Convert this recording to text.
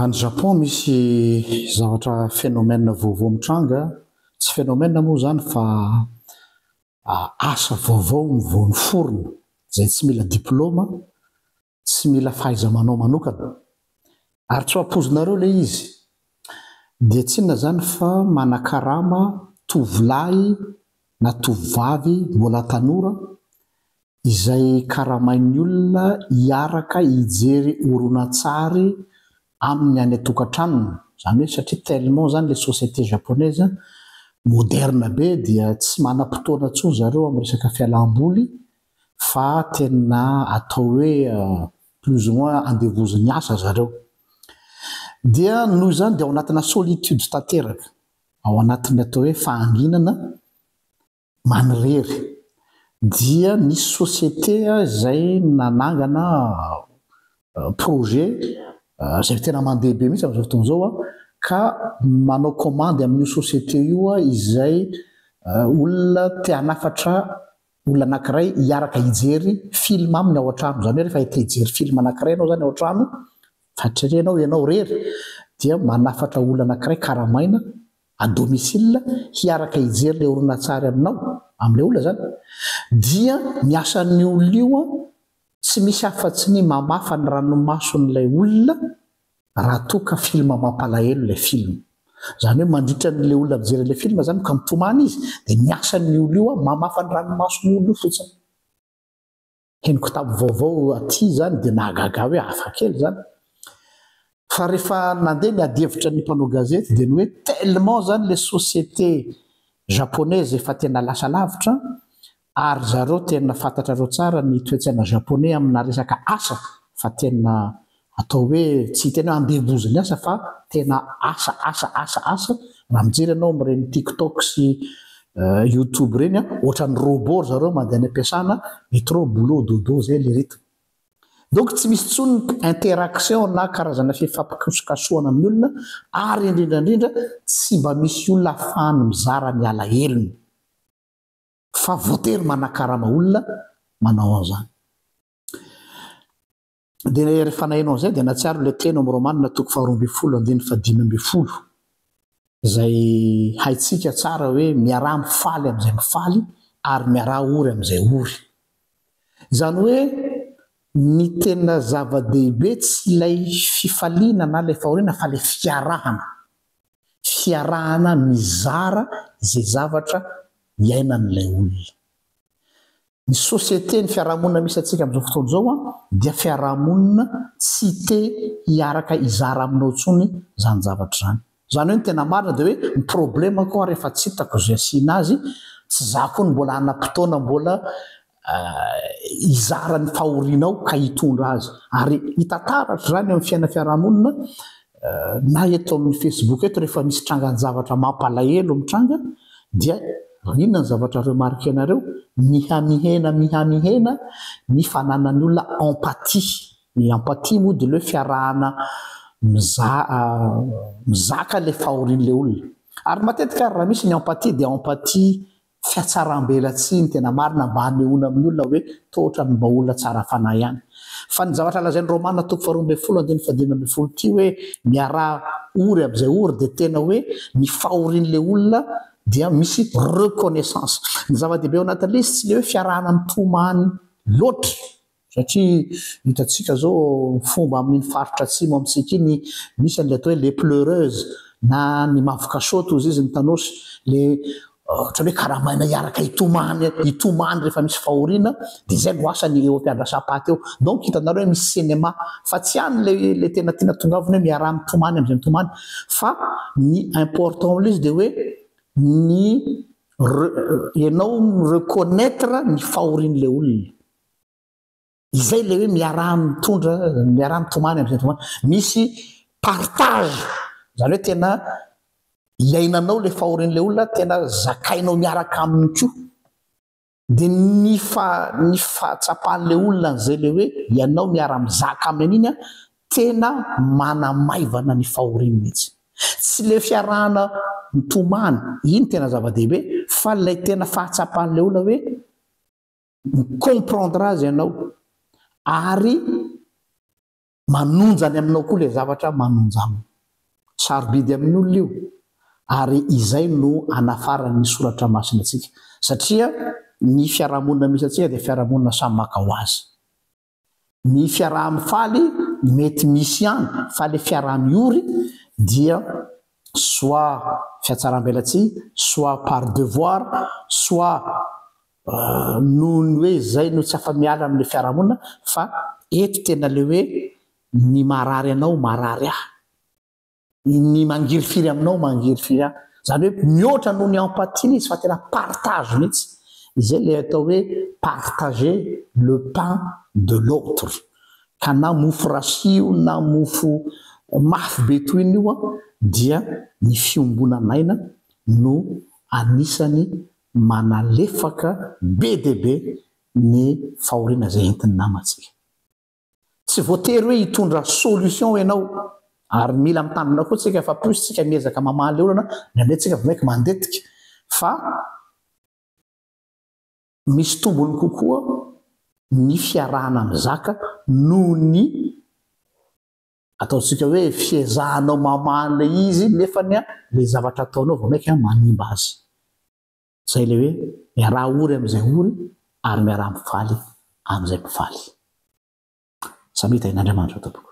Any Japon misy zavatra phénomène vaovao mitranga, tsy phénomène moa zany fa asa vaovao mivony forona zay tsy mila diplôma, tsy mila fahaiza-manao manokana. Ary tsy ho ampozinareo le izy dia tsy inona zany fa manan-karama tovolahy na tovovavy mbola tanora izay karamain'ny olona hiaraka hijery horonan-tsary amin'ny any an-tokantranony. Zany hoe satria tellement zany le société japonaise moderne be dia tsy manam-potoana intsony zareo amin'ny resaka fialam-boly fa tena atao hoe plus ou moins andevozon'ny asa zareo. Dia noho izany dia ao anatina solitude tanteraka, ao anatin'ny atao hoe fahanginana manirery. Dia nisy société izay nanangana projet izay tena mandeha be mihitsy amin'izao fotoana izao ka manao commande amin'io société io izay olona te hanafatra olona anankiray hiaraka hijery film aminy ao an-trano. Zany hoe rehefa te hijery film anankiray ianao zany ao an-trano, fatria ianao rery dia manafatra olona anankiray karamaina à domicile hiaraka hijery le horonan-tsary aminao, amin'ilay olona zany. Dia ny asan'ny olona io tsy misy afa-tsy ny mamafa ny ranomason'ilay olona raha toa ka film mampalahelo ilay film. Zany hoe mandritra n'ilay olona mijery ilay film zany ka mitomany izy dia ny asan'ny olona io mamafa ny ranomason'ny olona io fotsiny. Henoko tamin'ny vaovao aty zany dia nahagaga hoe hafakely zany. Fa rehefa nandeha ny ady-hevitra ny mpanao gazety dia ny hoe tellement zany les sociétés japonaises efa tena lasa lavitra ary zareo tena fantatrareo tsara ny toe-tsaina japonais amina resaka asa fa tena atao hoe tsy tena andevozony asa fa tena asa raha mijery ianao amin'ireny TikTok sy YouTube ireny ohatran'ny robot zareo mandeha any am-piasana métro boulot dodo zay le rythme. Donc tsy misy intsony interaction na karazana fifampikasokasoana amin'ny olona ary indrindrandrindra tsy mba misy olona ahafahany mizara ny alahelony fa voatery manan-karama olona manao an'izany. Dia rehefa nahaino an'izay dia natsiaro ilay teny amin'ny Romanina toko 12:5 izay haitsika tsara hoe miaraha mifaly amin'izay mifaly ary miaraha ory amin'izay ory. Izany hoe ny tena zava-dehibe tsy ilay fifaliana na ilay fahoriana fa ilay fiarahana mizara izay zavatra iainan'ilay olona. Ny société ny fiarahamonina misy atsika amin'izao fotoana izao dia fiarahamonina tsy te hiaraka hizara aminao intsony zany zavatra zany. Zany hoe ny tena marina dia hoe ny problème koa rehefa tsy hitako izay asiana azy, tsy za koa ny mbola hanam-potoana mbola hizara ny fahorianao ka hitondra azy. Ary hitantaratra zany amin'ny fiarahamonina na eto amin'ny Facebook eto rehefa misy trangan-javatra mampalahelo mitranga dia inona ny zavatra remarque anareo? Mihamihena ny fananan'ny olona empathie. Ny empathie moa dia hoe fiarahana mizaka ilay fahorian'ilay olona. Ary matetika raha misy ny empathie dia empathie fiatsaram-belatsiny tena marina mba hanehoana amin'ny olona hoe tohatra ny mba olona tsara fanahy ihany. Fa ny zavatra lazain'ny Romanina toko 12:5 ity hoe miaraha ory amin'izay ory dia tena hoe ny fahorian'ilay olona dia misy reconnaissance. Ny zava-dehibe ao anatin'ilay izy tsy ilay hoe fiarahana mitomany loatra satria hitantsika zao fomba amin'ny faritra atsimo amintsika iny misy an'ilay atao hoe les pleureuses na ny mavoka saoty hozy izy ny tanosy le ohatran'ny hoe karamaina hiaraka hitomany rehefa misy fahoriana dia izay no asany eo am-piandrasam-paty eo. Donc hitanareo hoe misy cinéma fa tsy hany le tena tiana tongavana hoe miaraha mitomany amin'izay mitomany fa ny important amin'ilay izy dia hoe ny ianao reconnaître ny fahorian'ilay olona. Izay ilay hoe miaraha mitomany amin'izay mitomany. Misy partage, zany hoe tena iainanao ilay fahorian'ilay olona, tena zakainao miaraka aminy koa. Dia ny fahatsapan'ilay olona an'izay ilay hoe ianao miara-mizaka aminy iny tena manamaivana ny fahoriany mihitsy. Tsy ilay fiarahana mitomany, iny tena zava-dehibe, fa ilay tena fahatsapan'ilay olona hoe comprendre azy ianao ary manonjany aminao koa le zavatra manonja aminy sarobidy amin'ny olona io ary izay no anafarany soratra masina atsika satria ny fiarahamonina misy atsika dia fiarahamonina samy maka ho azy ny fiaraha-mifaly mety misy ihany fa le fiaraha-miory dia soit fiatsaram-belatsy soit par devoir soit noho ny hoe zay no tsy afa miala amin'le fiarahamonina fa eto tena le hoe ny marary anao marary ahy ny mangiry-firy aminao mangiry-firy ahy zany hoe mihoatra noho ny empathie izy fa tena partage mihitsy izay le atao hoe partager le pain de l'autre ka na mofo rasio na mofo mafy be toy iny io a dia ny fiombonanaina no anisany manalefaka be dia be ny fahoriana zay entiny namantsika tsy voatery hoe hitondra solution ianao ary mila mitandrina koa tsika fa plus tsika miezaka mamaly olana nandray tsika vomaiky mandetika fa misy tombony kokoa ny fiarahana mizaka noho ny ataontsika hoe fiezahanao mamaly le izy nefany a le zavatra ataonao vomaiky manimba azy zay le hoe miaraha ory am'izay ory ary miaraha mifaly am'izay mifaly samita in'Andriamanitra tompoko